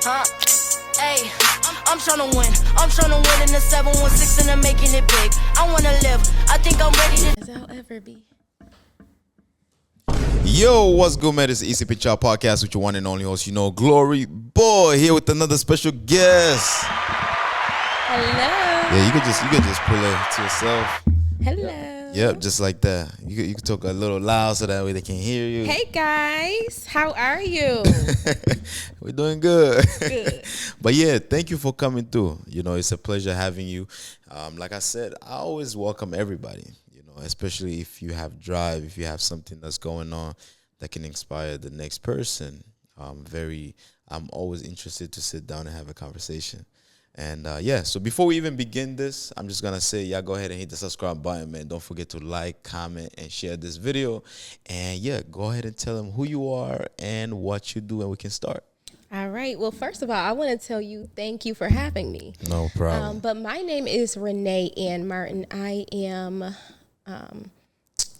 Huh? Hey, I'm tryna win. I'm tryna win in the 716 and I'm making it big. I wanna live. I think I'm ready to. As I'll ever be. Yo, what's good, man? It's the Easy Picture Podcast with your one and only host, Glory Boy, here with another special guest. Hello. Yeah, you could just pull it to yourself. Hello. Yep, just like that. You could talk a little loud so that way they can hear you. Hey guys, how are you? We're doing good. Good. But yeah, thank you for coming through. It's a pleasure having you. Like I said, I always welcome everybody. Especially if you have drive, if you have something that's going on that can inspire the next person. I'm always interested to sit down and have a conversation. And so before we even begin this, I'm just gonna say, y'all go ahead and hit the subscribe button, man. Don't forget to like, comment, and share this video. And go ahead and tell them who you are and what you do, and we can start. All right. Well, first of all, I want to tell you thank you for having me. No problem. But my name is Renee Ann Martin. I am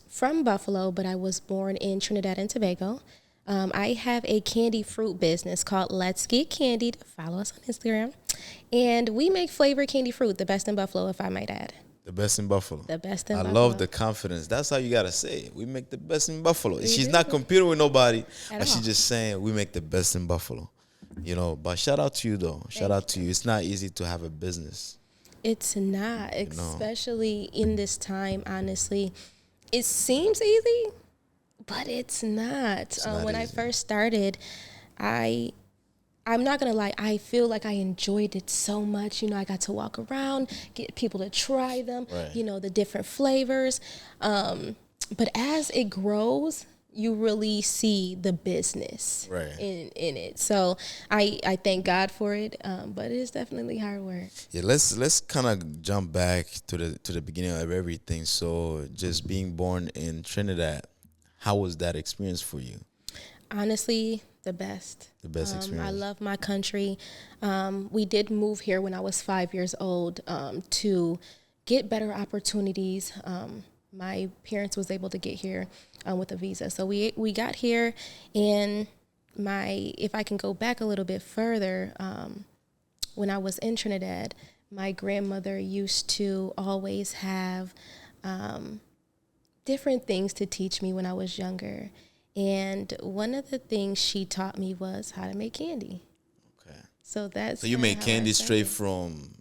from Buffalo, but I was born in Trinidad and Tobago. I have a candy fruit business called Letsgetcandied. Follow us on Instagram. And we make flavored candy fruit, the best in Buffalo, if I might add. The best in Buffalo. The best in I Buffalo. love the confidence. That's how you got to say it. We make the best in Buffalo. She's do. not competing with nobody, but all. she's just saying we make the best in Buffalo. But shout out to you, though. Shout out to you. It's not easy to have a business. It's not, especially in this time, honestly. It seems easy, but it's not. It's not when easy. I first started, I'm not going to lie, I feel like I enjoyed it so much. I got to walk around, get people to try them, Right. The different flavors. But as it grows, you really see the business Right. in it. So I thank God for it, but it is definitely hard work. Yeah, let's kind of jump back to the beginning of everything. So, just being born in Trinidad, how was that experience for you? Honestly, the best. The best experience. I love my country. We did move here when I was 5 years old to get better opportunities. My parents was able to get here with a visa. So we got here, and if I can go back a little bit further, when I was in Trinidad, my grandmother used to always have different things to teach me when I was younger. And one of the things she taught me was how to make candy. Okay. So So you make how I candy straight started. from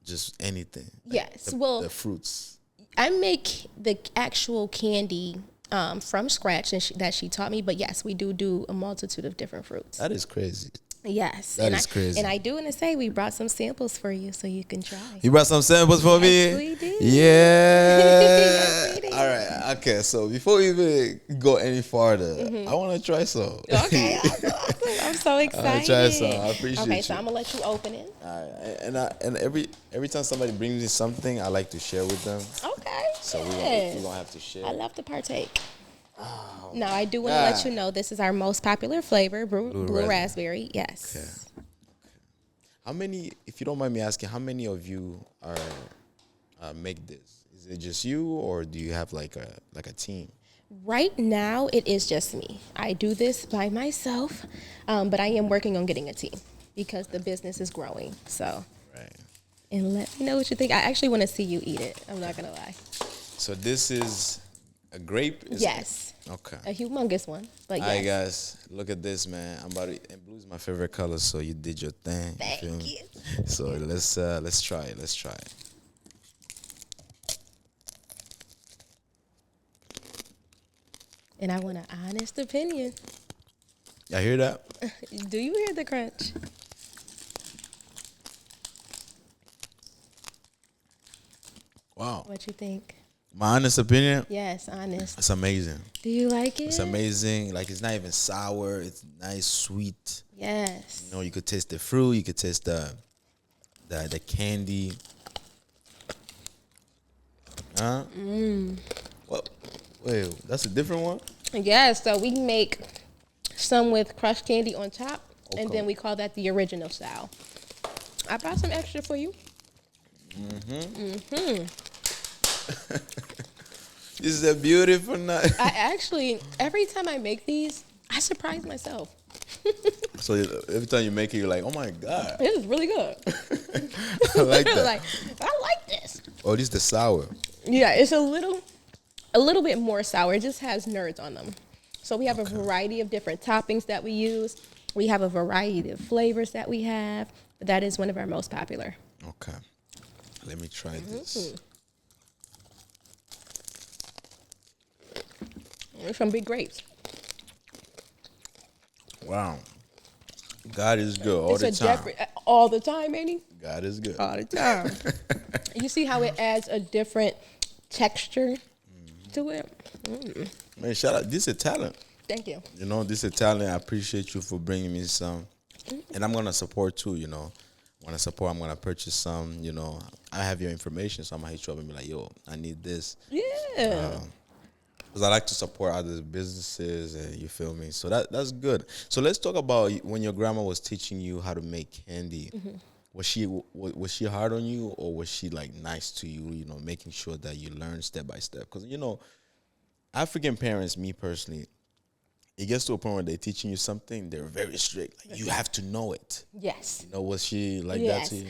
just anything? Yes. The fruits. I make the actual candy from scratch that she taught me. But yes, we do a multitude of different fruits. That is crazy. Yes. That is crazy. And I do want to say we brought some samples for you so you can try. You brought some samples for me? Yes, we did. Yeah. Yes, we did. All right. Okay. So before we even go any farther, I want to try some. Okay. Awesome. I'm so excited. try some. I appreciate Okay, you. so I'm going to let you open it. All right. And every time somebody brings me something, I like to share with them. Okay. So we yes. don't have to share. I love to partake. Now, I do want to let you know this is our most popular flavor, blue raspberry. Yes. Okay. How many, if you don't mind me asking, how many of you are make this? Is it just you, or do you have like a team? Right now, it is just me. I do this by myself, but I am working on getting a team because the business is growing. So, Right. and let me know what you think. I actually want to see you eat it. I'm not going to lie. So this is a grape? Yes. Okay. A humongous one, but yes. All right, guys, look at this, man. And blue is my favorite color, so you did your thing. Thank feel me? you. So let's try it. Let's try it. And I want an honest opinion. Y'all hear that? Do you hear the crunch? Wow. What you think? My honest opinion, Yes, honest. it's amazing. Do you like it? It's amazing. Like, it's not even sour. It's nice, sweet. Yes. You could taste the fruit. You could taste the candy. Huh? Well, wait, that's a different one? Yes, so we make some with crushed candy on top, and Okay. then we call that the original style. I brought some extra for you. This is a beautiful night. I actually, every time I make these, I surprise myself. So every time you make it, you're like, oh my God. This is really good. I like that. Like, I like this. Oh, this is the sour. Yeah, it's a little bit more sour. It just has nerds on them. So we have a variety of different toppings that we use. We have a variety of flavors that we have. But that is one of our most popular. Okay. Let me try this. There's some big grapes. Wow. God is good all the time. All the time, ain't he? God is good. All the time. You see how it adds a different texture to it? Man, shout out. This is talent. Thank you. You know, this is talent. I appreciate you for bringing me some. And I'm going to support too, you know. When I support, I'm going to purchase some, you know. I have your information, so I'm going to hit you up and be like, yo, I need this. Yeah. Because I like to support other businesses, and you feel me? So that's good. So let's talk about when your grandma was teaching you how to make candy. Was she hard on you, or was she like nice to you, you know, making sure that you learn step by step? Because, you know, African parents, me personally, it gets to a point where they're teaching you something, they're very strict. Like, you have to know it. Yes. You know, was she like that to you?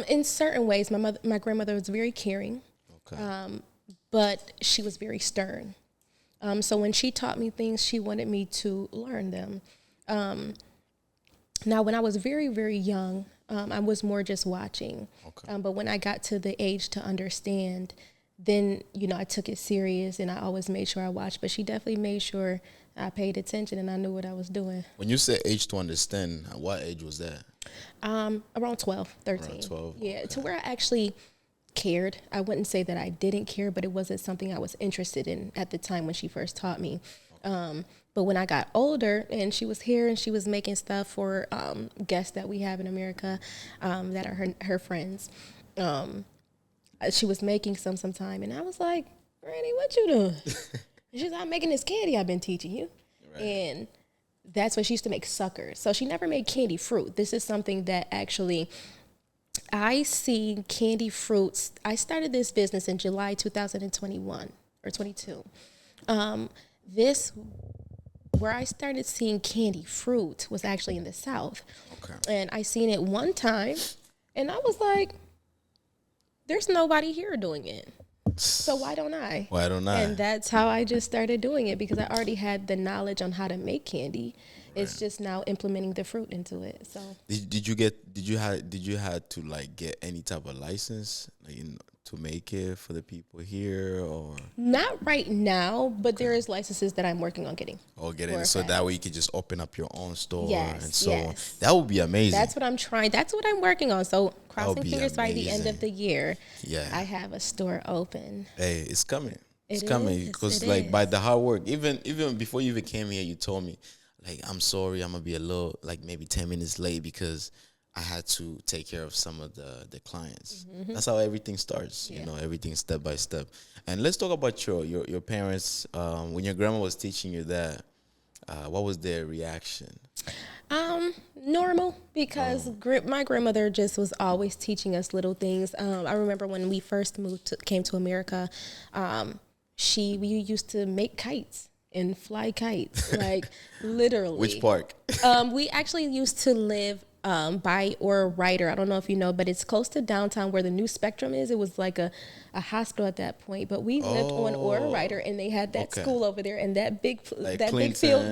In certain ways, my grandmother was very caring, but she was very stern. So when she taught me things, she wanted me to learn them. Now, when I was very, very young, I was more just watching. But when I got to the age to understand, then, you know, I took it serious and I always made sure I watched. But she definitely made sure I paid attention and I knew what I was doing. When you say age to understand, what age was that? Around 12, 13. Around 12. Yeah, to where I actually cared. I wouldn't say that I didn't care, but it wasn't something I was interested in at the time when she first taught me. But when I got older and she was here and she was making stuff for guests that we have in America that are her friends, she was making sometime, and I was like, Granny, what you doing? And she's like, I'm making this candy I've been teaching you. Right. And that's when she used to make suckers. So she never made candy fruit. This is something that actually I see candy fruits. I started this business in July 2021 or 22. Where I started seeing candy fruit was actually in the South. And I seen it one time and I was like, there's nobody here doing it. So why don't I? Why don't I? And that's how I just started doing it, because I already had the knowledge on how to make candy. It's just now implementing the fruit into it. So did you have to like get any type of license, like, to make it for the people here, or not right now, but there is licenses that I'm working on getting. Oh, getting it, so that way you could just open up your own store and so on. That would be amazing. That's what I'm trying. That's what I'm working on. So crossing fingers by the end of the year, I have a store open. Hey, it's coming. It's coming because like by the hard work, even before you even came here, you told me, like, I'm sorry, I'm gonna be a little, like, maybe 10 minutes late because I had to take care of some of the clients. That's how everything starts, you know, everything step by step. And let's talk about your parents. When your grandma was teaching you that, what was their reaction? Normal, because my grandmother just was always teaching us little things. I remember when we first came to America, we used to make kites and fly kites, like literally. Which park? We actually used to live by Ora Ryder. I don't know if you know, but it's close to downtown where the new Spectrum is. It was like a hospital at that point, but we lived on Ora Ryder, and they had that school over there, and that big big field,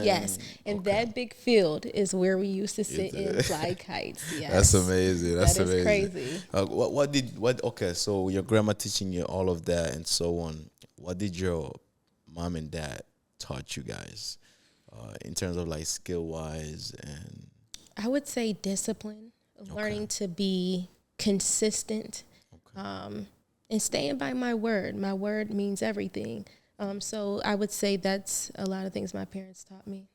and that big field is where we used to sit and fly kites. Yes. That's amazing. That's amazing. Crazy. Okay, so your grandma teaching you all of that and so on. What did your mom and dad taught you guys in terms of like skill wise? And I would say discipline, learning to be consistent, and staying by my word. My word means everything. So I would say that's a lot of things my parents taught me.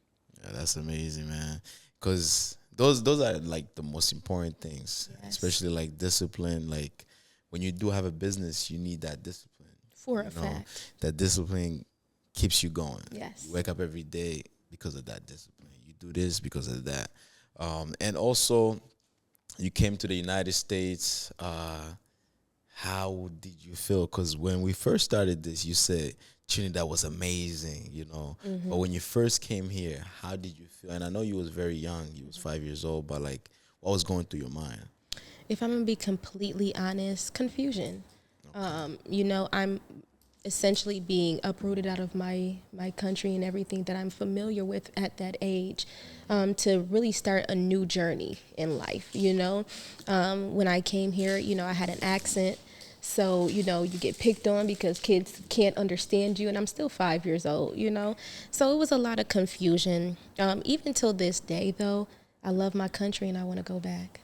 Yeah, that's amazing, man. Because those are like the most important things, especially like discipline. Like when you do have a business, you need that discipline. For a fact. That discipline keeps you going. Yes. You wake up every day because of that discipline. You do this because of that. And also, you came to the United States. how did you feel? Because when we first started this, you said Trinidad was amazing, you know. But when you first came here, how did you feel? And I know you was very young. You was 5 years old. But, like, what was going through your mind? If I'm going to be completely honest, confusion. You know, I'm essentially being uprooted out of my country and everything that I'm familiar with at that age, to really start a new journey in life, you know. When I came here, you know, I had an accent. So, you know, you get picked on because kids can't understand you, and I'm still 5 years old, you know. So it was a lot of confusion. Even till this day, though, I love my country and I want to go back.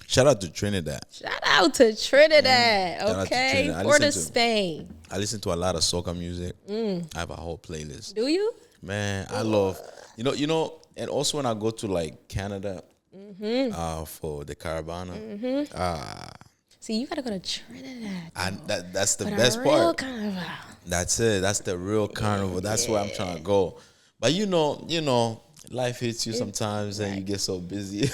Shout out to Trinidad. Shout out to Trinidad, Shout out to okay? Trinidad. For the Spain. I listen to a lot of soca music. I have a whole playlist. Do you? Man, I love, you know, and also when I go to, like, Canada, for the Caravana, See, you got to go to Trinidad. that's the For best real part. Carnival. That's it. That's the real carnival. That's where I'm trying to go. But you know, life hits you sometimes, and you get so busy.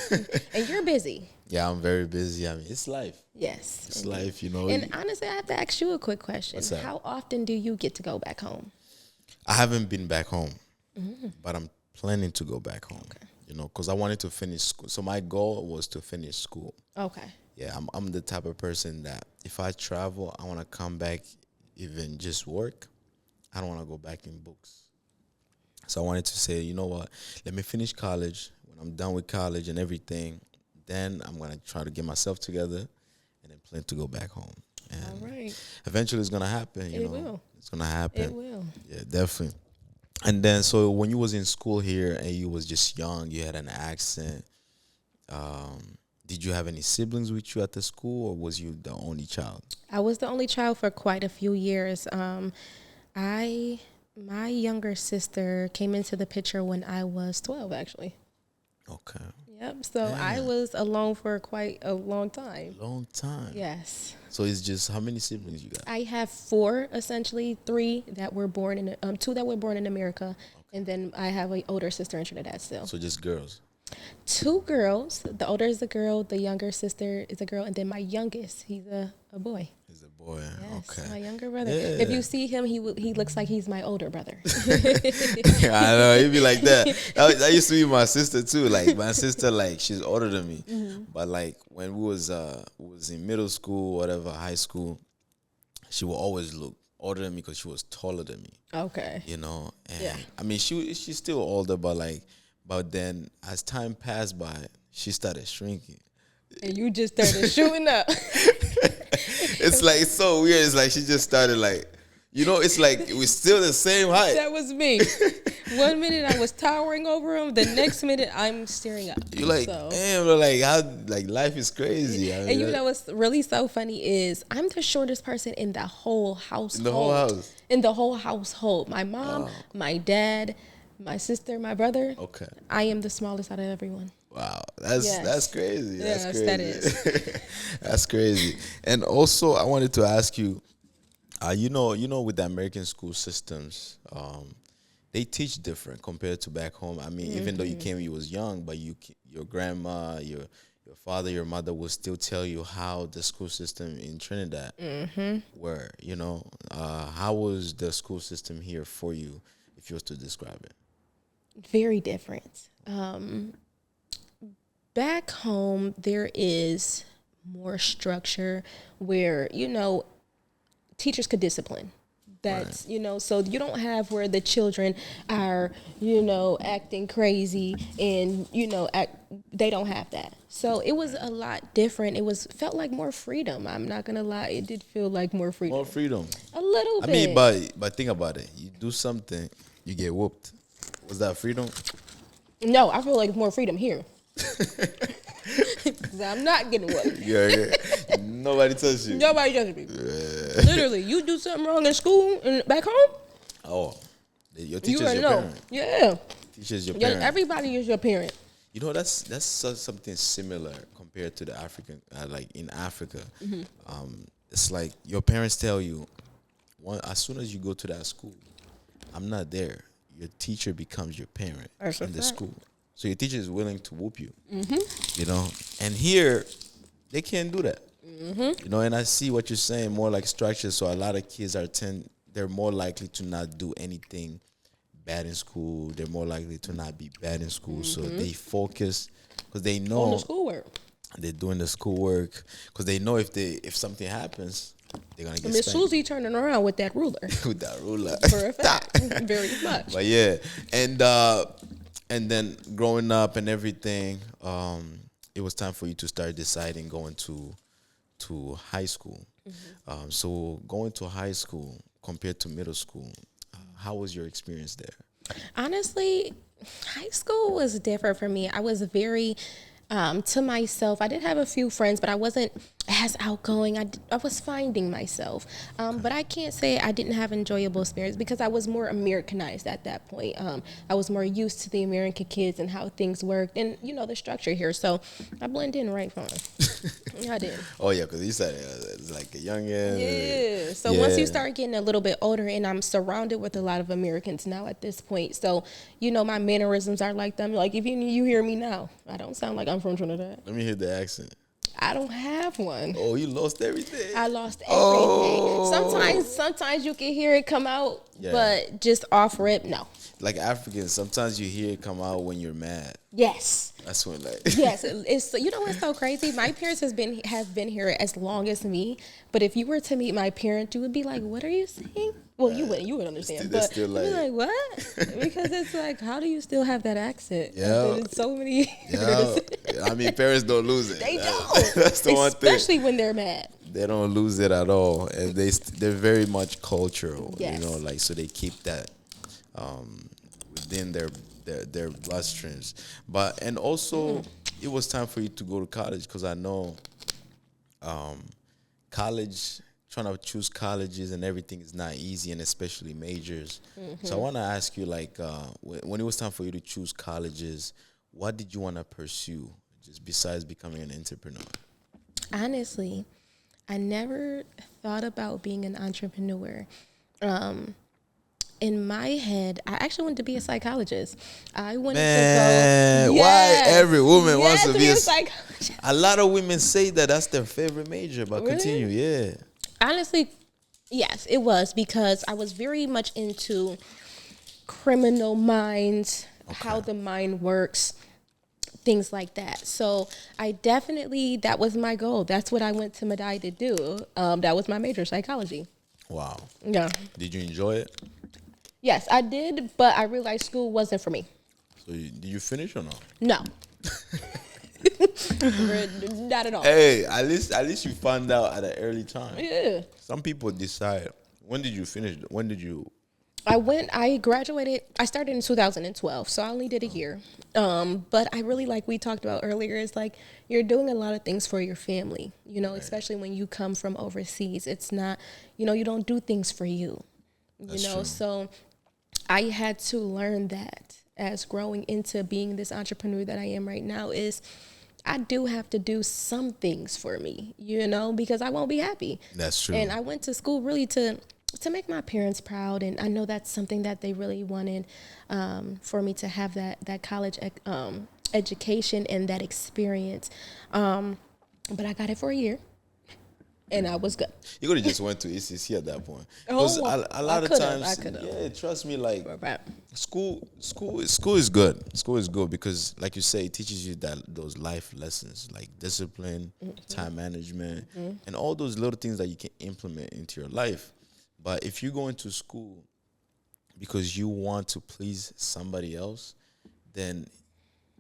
And you're busy. Yeah, I'm very busy. I mean, it's life. Yes. It's life, you know. And honestly, I have to ask you a quick question. What's that? How often do you get to go back home? I haven't been back home, but I'm planning to go back home. Okay. You know, because I wanted to finish school. So my goal was to finish school. Okay. Yeah, I'm the type of person that if I travel, I want to come back, even just work. I don't want to go back in books. So I wanted to say, you know what? Let me finish college. When I'm done with college and everything, then I'm going to try to get myself together and then plan to go back home. And All right. eventually it's going to happen, you know. Will. It's going to happen. It will. Yeah, definitely. And then, so when you was in school here and you was just young, you had an accent, did you have any siblings with you at the school, or was you the only child? I was the only child for quite a few years. My younger sister came into the picture when I was 12, actually. Okay. Yep. So I was alone for quite a long time. Long time. Yes. So it's just, how many siblings you got? I have 4, essentially, 3 that were born in 2 that were born in America, and then I have an older sister in Trinidad still. So just girls. 2 girls. The older is a girl. The younger sister is a girl, and then my youngest, he's a boy. He's a boy. Yes, Okay. my younger brother. Yeah. If you see him, he looks like he's my older brother. I know, he'd be like that. That used to be my sister too. Like my sister, like she's older than me, but like when we was in middle school, whatever, high school, she would always look older than me because she was taller than me. Okay. You know, and Yeah. I mean she's still older, but then as time passed by, she started shrinking. And you just started shooting up. It's like, it's so weird. It's like she just started, like, you know, it's like we're still the same height. That was me. One minute I was towering over him. The next minute I'm staring up. You're like, damn, bro, like, how, like, life is crazy. I mean, And you know what's really so funny is I'm the shortest person in the whole household. In the whole house? In the whole household. My mom, my dad, my sister, my brother. Okay. I am the smallest out of everyone. Wow, that's crazy. That's Yes, crazy. that is. That's crazy. And also, I wanted to ask you, you know, with the American school systems, they teach different compared to back home. I mean, even though you was young, but your grandma, your father, your mother will still tell you how the school system in Trinidad were. You know, how was the school system here for you, if you was to describe it? Very different. Back home, there is more structure where, you know, teachers could discipline. That's, you know, so you don't have where the children are, you know, acting crazy and, you know, they don't have that. So it was a lot different. Felt like more freedom. I'm not going to lie. It did feel like more freedom. More freedom. A little bit. I mean, but think about it. You do something, you get whooped. Was that freedom? No, I feel like more freedom here. 'Cause I'm not getting whooped. Yeah. Nobody touched you. Nobody does me. Literally, you do something wrong in school and back home, Oh, your you teacher's already your know. parent. Yeah. Teacher's your Yeah, parent. everybody is your parent. You know, that's something similar compared to the African, like in Africa. It's like your parents tell you, as soon as you go to that school, I'm not there. Your teacher becomes your parent That's a in the fact. school. So your teacher is willing to whoop you. You know, and here they can't do that. You know, and I see what you're saying, more like structure. So a lot of kids they're more likely to not do anything bad in school. They're more likely to not be bad in school. So they focus because they know On the schoolwork. they're doing the schoolwork because they know if something happens, they're gonna get Miss spanked Susie turning around with that ruler. with that ruler. For a fact. Very much. But yeah, and then growing up and everything, it was time for you to start deciding going to high school. So going to high school compared to middle school, how was your experience there? Honestly, high school was different for me. I was very to myself. I did have a few friends, but I wasn't as outgoing. I was finding myself. But I can't say I didn't have enjoyable experience because I was more Americanized at that point. I was more used to the American kids and how things worked and, you know, the structure here. So I blended in right fine. I did. Oh, yeah, because you said it's like a youngin'. Yeah. So once you start getting a little bit older, and I'm surrounded with a lot of Americans now at this point. So, you know, my mannerisms are like them. Like, if you hear me now, I don't sound like I'm from Trinidad. Let me hear the accent. I don't have one. Oh, you lost everything. I lost everything. Oh. Sometimes you can hear it come out, Yeah. but just off rip, no. Like Africans, sometimes you hear it come out when you're mad. Yes. That's when like Yes, it's you know what's so crazy? My parents have been here as long as me, but if you were to meet my parents, you would be like, "What are you saying?" Well, you would understand, they're but still you'd be like, "What?" Because it's like, how do you still have that accent? Yeah. There's so many. yeah. I mean, parents don't lose it. They don't. That's the one thing. Especially when they're mad. They don't lose it at all, and they're very much cultural. Yes. You know, like so they keep that within their bloodstreams. But and also, it was time for you to go to college because I know college, trying to choose colleges and everything is not easy, and especially majors. So I want to ask you, like, when it was time for you to choose colleges, what did you want to pursue, just besides becoming an entrepreneur? Honestly, I never thought about being an entrepreneur. In my head, I actually wanted to be a psychologist. I wanted to go. Why every woman wants to be a psychologist? A lot of women say that that's their favorite major, but Really? continue, yeah. Honestly, yes, it was because I was very much into criminal minds, how the mind works, things like that. So that was my goal. That's what I went to Madai to do. That was my major, psychology. Wow. Yeah. Did you enjoy it? Yes, I did, but I realized school wasn't for me. So did you finish or not? No. Not at all. Hey, at least you found out at an early time. Yeah. Some people decide. When did you finish? When did you? I graduated, I started in 2012, so I only did a year. But I really, like we talked about earlier, is like you're doing a lot of things for your family, you know, especially when you come from overseas. It's not, you know, you don't do things for you, That's you know, true. so I had to learn that as growing into being this entrepreneur that I am right now is I do have to do some things for me, you know, because I won't be happy. That's true. And I went to school really to make my parents proud, and I know that's something that they really wanted for me to have that college education and that experience. But I got it for a year, and I was good. You could have just went to ECC at that point. Oh, a lot of times, yeah, trust me, like school is good. School is good because, like you say, it teaches you those life lessons like discipline, time management, and all those little things that you can implement into your life. But if you go into school because you want to please somebody else, then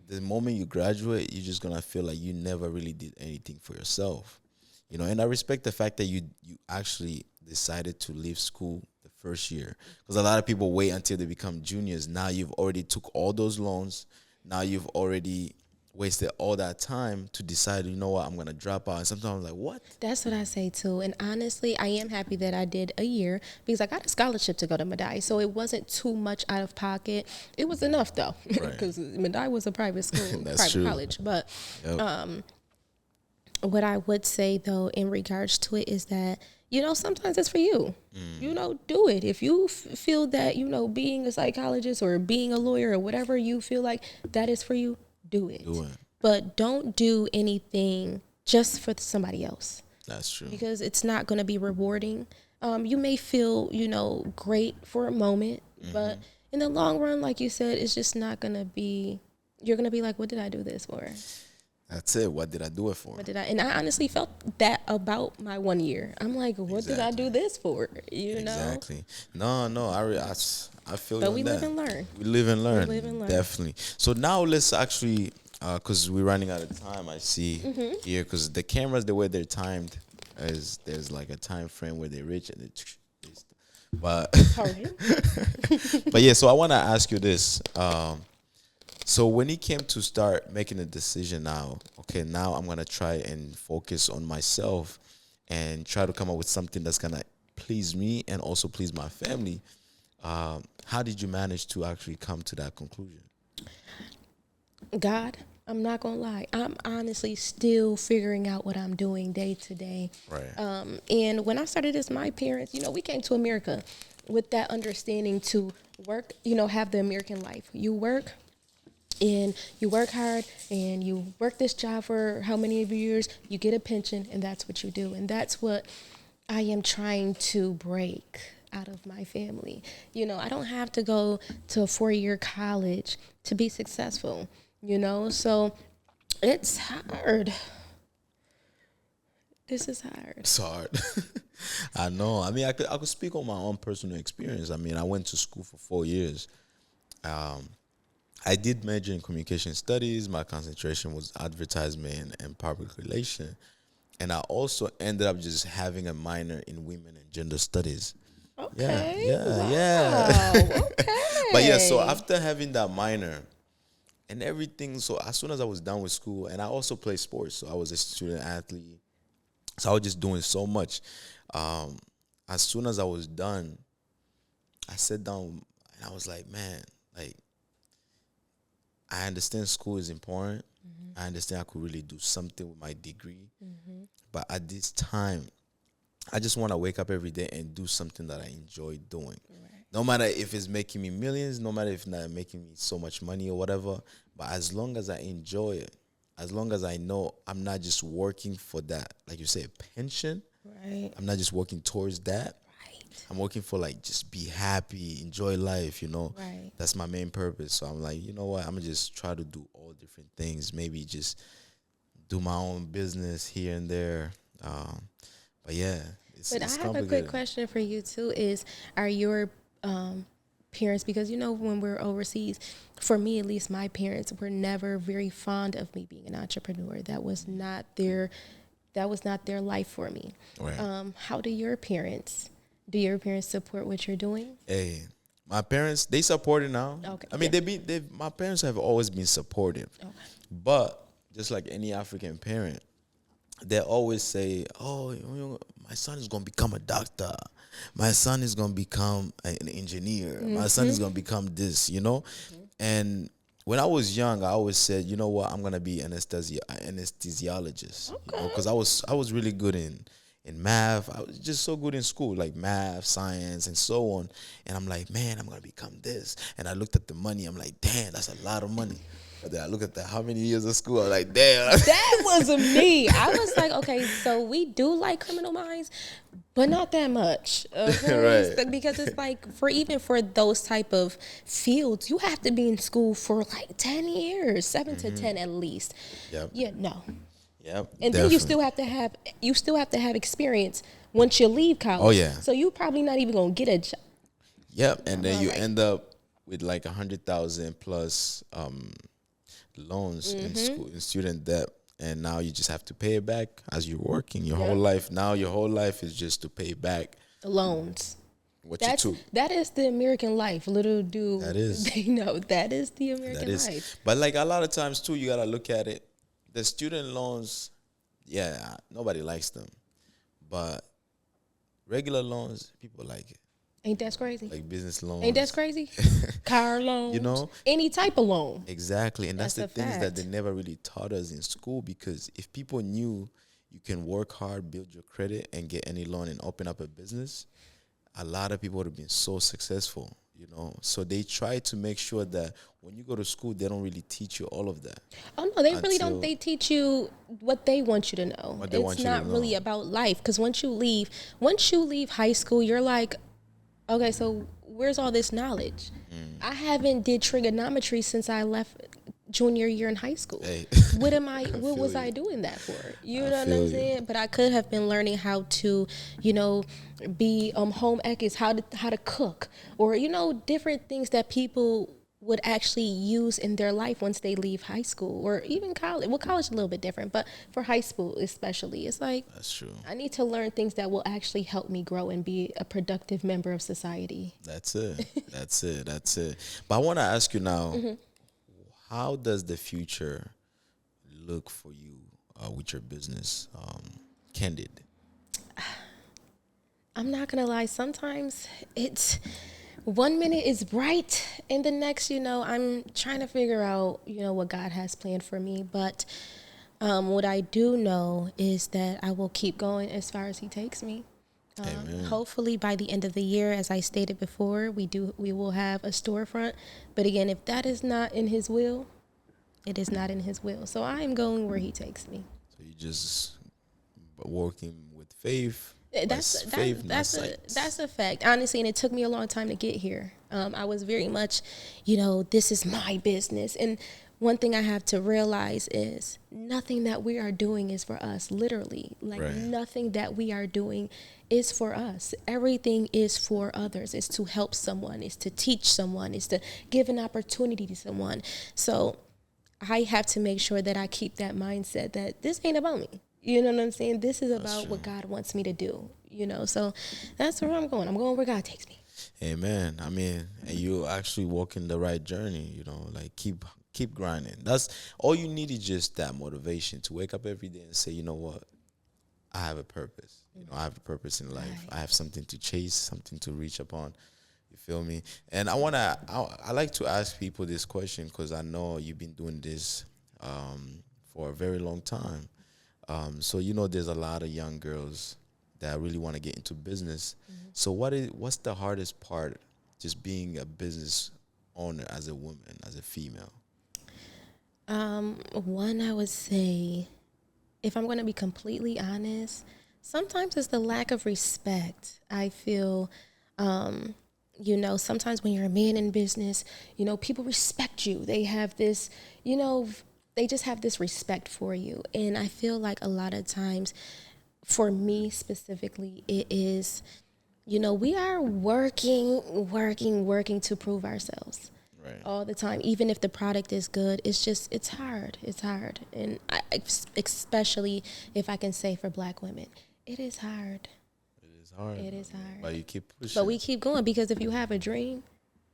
the moment you graduate, you're just gonna feel like you never really did anything for yourself. You know, and I respect the fact that you actually decided to leave school the first year, because a lot of people wait until they become juniors. Now you've already took all those loans. Now you've already wasted all that time to decide, you know what, I'm going to drop out. And sometimes I'm like, what? That's what I say too. And honestly, I am happy that I did a year because I got a scholarship to go to Madai. So it wasn't too much out of pocket. It was enough though, because Madai was a private school, private true. college. But what I would say though in regards to it is that, you know, sometimes it's for you. You know, do it. If you feel that, you know, being a psychologist or being a lawyer or whatever you feel like that is for you, do it. Do it. But don't do anything just for somebody else. That's true. because it's not going to be rewarding. You may feel, great for a moment, but in the long run, like you said, it's just not going to be, you're going to be like, what did I do this for? That's it. What did I do it for? What did I, and I honestly felt that about my 1 year. I'm like, what did I do this for? You know? Exactly. No, I feel But you we on live that. and learn. We live and learn. live and learn. Definitely. So now let's actually, because we're running out of time, I see here, because the cameras, the way they're timed, is there's like a time frame where they reach and but but yeah. So I want to ask you this. So when it came to start making a decision now, okay, now I'm gonna try and focus on myself and try to come up with something that's gonna please me and also please my family. How did you manage to actually come to that conclusion? God, I'm not gonna lie. I'm honestly still figuring out what I'm doing day to day. Right. And when I started as my parents, we came to America with that understanding to work, have the American life. You work and you work hard and you work this job for how many of years, you get a pension, and that's what you do. And that's what I am trying to break out of my family. I don't have to go to a 4-year college to be successful, so it's hard. This is hard. It's hard. I know. I mean, I could speak on my own personal experience. I mean, I went to school for 4 years. I did major in communication studies. My concentration was advertisement and public relation. And I also ended up just having a minor in women and gender studies. Okay. Yeah. Okay. But yeah, so after having that minor and everything, so as soon as I was done with school, and I also played sports, so I was a student athlete. So I was just doing so much. As soon as I was done, I sat down and I was like, man, like, I understand school is important. I understand I could really do something with my degree. But at this time, I just want to wake up every day and do something that I enjoy doing. Right. No matter if it's making me millions, no matter if it's not making me so much money or whatever. But as long as I enjoy it, as long as I know I'm not just working for that, like you say, pension. Right. I'm not just working towards that. I'm working for like just be happy, enjoy life, Right. That's my main purpose. So I'm like, you know what? I'm gonna just try to do all different things. Maybe just do my own business here and there. But yeah, But I have a quick question for you too. Are your parents, because when we're overseas, for me at least, my parents were never very fond of me being an entrepreneur. That was not their life for me. Right. How do your parents support what you're doing? Hey, my parents, they support it now. Okay. I mean, my parents have always been supportive. Okay. But just like any African parent, they always say, oh, my son is going to become a doctor. My son is going to become an engineer. My son is going to become this, And when I was young, I always said, you know what, I'm going to be an anesthesiologist. Okay. Because I was really good in math. I was just so good in school, like math, science, and so on. And I'm like, man, I'm going to become this. And I looked at the money. I'm like, damn, that's a lot of money. But then I look at how many years of school. I'm like, damn. That wasn't me. I was like, okay, so we do like Criminal Minds, but not that much. Okay? Right. Because it's like, for those type of fields, you have to be in school for like 10 years, 7 to 10 at least. Yep. Yeah, no. Yep. And then you still have to have experience once you leave college. Oh, yeah. So you probably not even gonna get a job. Yep. And then you end up with like 100,000 plus loans in school, in student debt, and now you just have to pay it back as you're working your whole life. Now your whole life is just to pay back the loans. What you took. That is the American life. Little do they know that is the American life. But like a lot of times too, you gotta look at it. The student loans, yeah, nobody likes them, but regular loans, people like it. Ain't that crazy? Like business loans. Ain't that crazy? Car loans. Any type of loan. Exactly. And that's the things fact. that they never really taught us in school, because if people knew you can work hard, build your credit, and get any loan and open up a business, a lot of people would have been so successful, you know. So they try to make sure that when you go to school, they don't really teach you all of that. Oh no, they really Until- don't. They teach you what they want you to know. What they want It's you to not really know. about life, because once you leave high school, you're like, okay, so where's all this knowledge? I haven't did trigonometry since I left junior year in high school. Hey. What am I? What feel was you. I doing that for? You I know what feel I'm you. saying? But I could have been learning how to, be home ec, how to cook, or different things that people would actually use in their life once they leave high school or even college. Well, college is a little bit different, but for high school especially, it's like That's true. I need to learn things that will actually help me grow and be a productive member of society. That's it. That's it. That's it. But I want to ask you now, how does the future look for you with your business, Candid? I'm not gonna lie. Sometimes it's 1 minute is bright, and the next, I'm trying to figure out, what God has planned for me. But what I do know is that I will keep going as far as He takes me. Amen. Hopefully, by the end of the year, as I stated before, we will have a storefront. But again, if that is not in His will, it is not in His will. So I am going where He takes me. So you just working with faith. That's faith, not that's sight. that's a fact, honestly, and it took me a long time to get here. I was very much, this is my business, and one thing I have to realize is nothing that we are doing is for us. Literally, like Right. nothing that we are doing is for us. Everything is for others. It's to help someone. It's to teach someone. It's to give an opportunity to someone. So I have to make sure that I keep that mindset that this ain't about me. You know what I'm saying? This is about what God wants me to do, So that's where I'm going. I'm going where God takes me. Amen. I mean, and you actually walking the right journey, like keep grinding. That's all you need is just that motivation to wake up every day and say, you know what? I have a purpose. I have a purpose in life. Right. I have something to chase, something to reach upon. You feel me? And I like to ask people this question because I know you've been doing this for a very long time. So there's a lot of young girls that really want to get into business. So what's the hardest part, just being a business owner as a woman, as a female? One, I would say, if I'm going to be completely honest, sometimes it's the lack of respect. I feel, sometimes when you're a man in business, people respect you. They have this, they just have this respect for you. And I feel like a lot of times, for me specifically, it is, we are working to prove ourselves. Right. All the time, even if the product is good, it's hard. And especially if I can say for Black women, it is hard. It is hard. It is hard. But you keep pushing. But we keep going, because if you have a dream,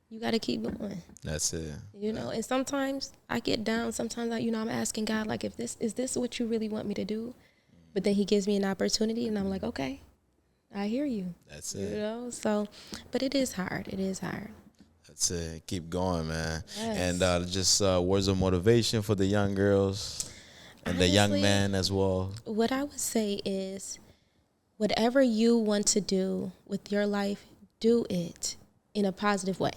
you got to keep going. That's it. And sometimes I get down. Sometimes I'm asking God, like, is this what you really want me to do? But then He gives me an opportunity, and I'm like, okay, I hear you. That's it. So, but it is hard. It is hard. That's it. Keep going, man. Yes. And just words of motivation for the young girls and the young Honestly, man as well. What I would say is, whatever you want to do with your life, do it in a positive way.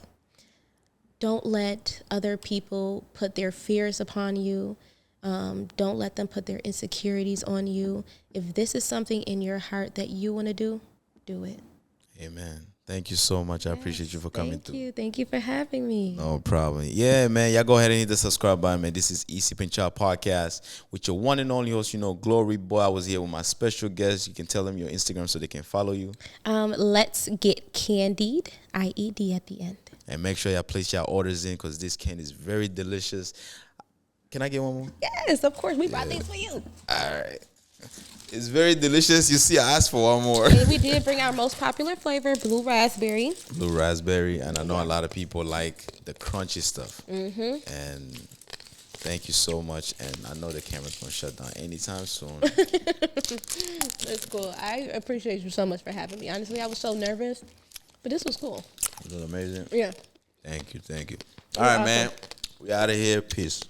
Don't let other people put their fears upon you. Don't let them put their insecurities on you. If this is something in your heart that you want to do it. Amen. Thank you so much. I appreciate you for coming through. Thank you for having me. No problem. Yeah, man. Y'all go ahead and hit the subscribe button, man. This is EC Pinchal Podcast with your one and only host, Glory Boy. I was here with my special guest. You can tell them your Instagram so they can follow you. Let's get candied, IED at the end. And make sure y'all place y'all orders in because this candy is very delicious. Can I get one more? Yes, of course. We brought these for you. All right. It's very delicious. You see, I asked for one more. And we did bring our most popular flavor, blue raspberry. Blue raspberry. And I know a lot of people like the crunchy stuff. Mm-hmm. And thank you so much. And I know the camera's going to shut down anytime soon. That's cool. I appreciate you so much for having me. Honestly, I was so nervous, but this was cool. Was it amazing? Yeah. Thank you. All right, awesome. man. We out of here. Peace.